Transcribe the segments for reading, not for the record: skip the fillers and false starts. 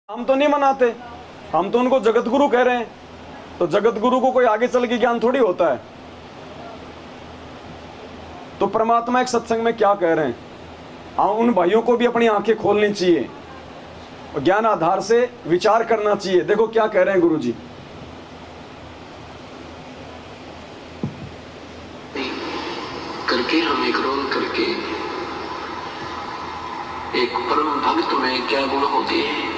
हम तो नहीं मनाते, हम तो उनको जगत गुरु कह रहे हैं। तो जगत गुरु को कोई आगे चल के ज्ञान थोड़ी होता है। तो परमात्मा एक सत्संग में क्या कह रहे हैं, उन भाइयों को भी अपनी आंखें खोलनी चाहिए और ज्ञान आधार से विचार करना चाहिए। देखो क्या कह रहे हैं गुरु जी। करके हम एक रोल करके एक परम भक्त में क्या गुण होते हैं,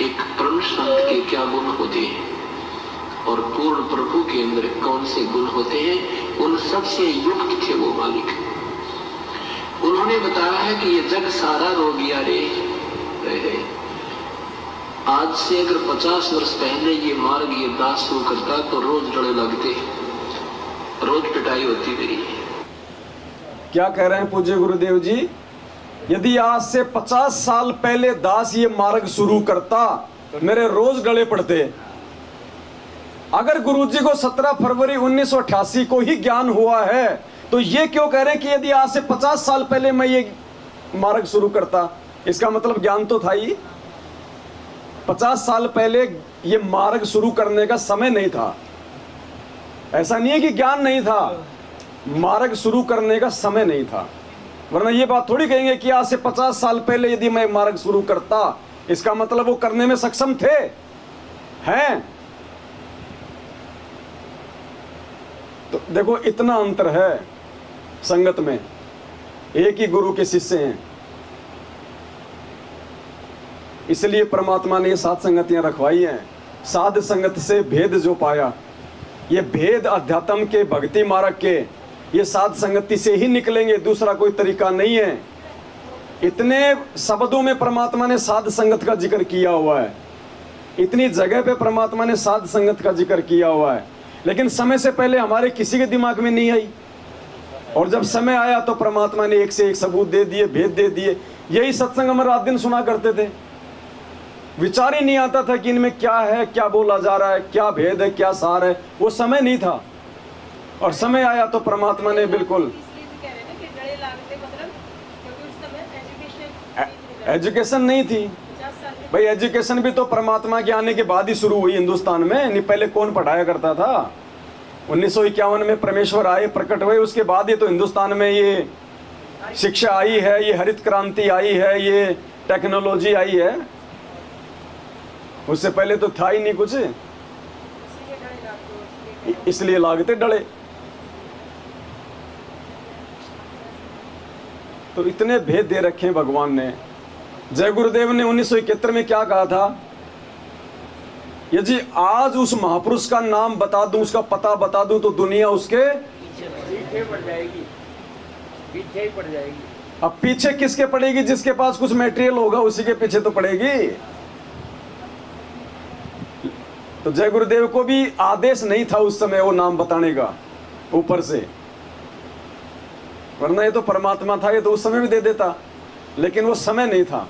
एक परम संत के क्या गुण होते हैं और पूर्ण प्रभु के अंदर कौन से गुण होते हैं, उन सबसे युक्त थे वो मालिक। उन्होंने बताया है कि ये जग सारा रोगिया रे रहे। आज से अगर 50 वर्ष पहले ये मार्ग ये दास शुरू करता तो रोज डरे लगते, रोज पिटाई होती मेरी। क्या कह रहे हैं पूज्य गुरुदेव जी, यदि आज से 50 साल पहले दास ये मार्ग शुरू करता मेरे रोज गले पड़ते। अगर गुरुजी को 17 फरवरी 1988 को ही ज्ञान हुआ है तो ये क्यों कह रहे हैं कि यदि आज से 50 साल पहले मैं ये मार्ग शुरू करता, इसका मतलब ज्ञान तो था ही। 50 साल पहले ये मार्ग शुरू करने का समय नहीं था। ऐसा नहीं है कि ज्ञान नहीं था, मार्ग शुरू करने का समय नहीं था। वरना ये बात थोड़ी कहेंगे कि आज से 50 साल पहले यदि मैं मार्ग शुरू करता, इसका मतलब वो करने में सक्षम थे, हैं। तो देखो इतना अंतर है संगत में, एक ही गुरु के शिष्य हैं। इसलिए परमात्मा ने ये 7 संगतियां रखवाई हैं। साध संगत से भेद जो पाया, ये भेद अध्यात्म के भक्ति मार्ग के, ये साध संगति से ही निकलेंगे, दूसरा कोई तरीका नहीं है। इतने शब्दों में परमात्मा ने साध संगत का जिक्र किया हुआ है, इतनी जगह पे परमात्मा ने साध संगत का जिक्र किया हुआ है, लेकिन समय से पहले हमारे किसी के दिमाग में नहीं आई। और जब समय आया तो परमात्मा ने एक से एक सबूत दे दिए, भेद दे दिए। यही सत्संग हम रात दिन सुना करते थे। विचार ही नहीं आता था कि इनमें क्या है, क्या बोला जा रहा है, क्या भेद है, क्या सार है। वो समय नहीं था और समय आया तो परमात्मा ने बिल्कुल। एजुकेशन नहीं थी भाई, एजुकेशन भी तो परमात्मा के आने के बाद ही शुरू हुई हिंदुस्तान में। नहीं पहले कौन पढ़ाया करता था। 1951 में परमेश्वर आए, प्रकट हुए, उसके बाद ही तो हिंदुस्तान में ये शिक्षा आई है, ये हरित क्रांति आई है, ये टेक्नोलॉजी आई है। उससे पहले तो था ही नहीं कुछ, इसलिए लागते डले। तो इतने भेद दे रखे हैं भगवान ने। जय गुरुदेव ने 1971 में क्या कहा था, यदि आज उस महापुरुष का नाम बता दूं, उसका पता बता दूं, तो दुनिया उसके पीछे पड़ जाएगी, पीछे ही पड़ जाएगी। अब पीछे किसके पड़ेगी, जिसके पास कुछ मटेरियल होगा उसी के पीछे तो पड़ेगी। तो जय गुरुदेव को भी आदेश नहीं था उस समय वो नाम बताने का ऊपर से, वरना ये तो परमात्मा था, ये तो उस समय भी दे देता, लेकिन वो समय नहीं था।